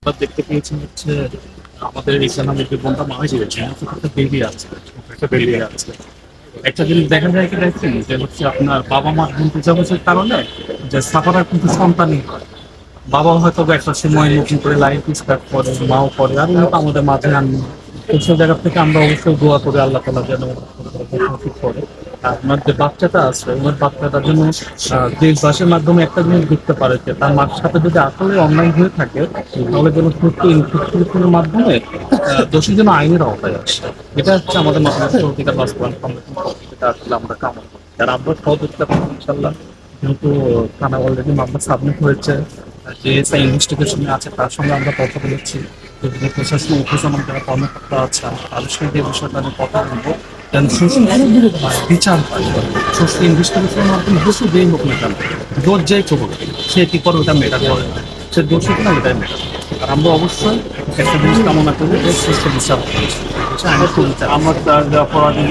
আমরা দেখতে পেয়েছি হচ্ছে আমাদের এখানে আমি যে বোনটা মারা গিয়েছে একটা বেবি আছে, একটা বেবি আছে। একটা জিনিস দেখা যায় কি দেখছেন যে হচ্ছে আপনার বাবা মার বুঝাবুঝির কারণে যে সাফারার কিন্তু সন্তানই হয়। বাবা হয়তো বা একটা সময় নতুন করে লাইফ স্টার্ট করে, মাও করে, আর উনি তো আমাদের মাঝে আননি। সেই জায়গা থেকে আমরা অবশ্যই দোয়া করি আল্লাহ তালা যেন ঠিক করে। আর ওনার যে বাচ্চাটা আছে ওনার বাচ্চাটার জন্য দেশবাসীর মাধ্যমে একটা জিনিস দেখতে পারে যে তার মার সাথে যদি আসলে অন্যায় হয়ে থাকে তাহলে যেন সুস্থ ইনভেস্টিগেশনের মাধ্যমে দোষী যেন আইনের আওতায় আসে। এটা হচ্ছে আমাদের মানবাধিকার অধিকার বাস্তবায়ন কমিশন যেটা আসলে আমরা কামনা করি। আর আমরা সহযোগিতা করি ইনশাল্লাহ, যেহেতু থানা অলরেডি মামলা সাবমিট হয়েছে, যে এসআই ইনভেস্টিগেশনে আছে তার সঙ্গে আমরা কথা বলেছি। বিভিন্ন প্রশাসনিক উপজনন যারা কর্মকর্তা আছে তাদের সঙ্গে এই বিষয়টা নিয়ে কথা বলবো, যেন সুষ্ঠু বিচার হয়। সুষ্ঠু ইনভেস্টিগেশনের মাধ্যমে দোষী যেই হোক না কেন, দোষ যেই হোক, সে কি করে ওটা মেটা করে, সে দোষী কিনা ওটাই মেটা। আর আমরা অবশ্যই একটা জিনিস কামনা করি যে সুষ্ঠু বিচার হচ্ছে। আমার তার অপরাধী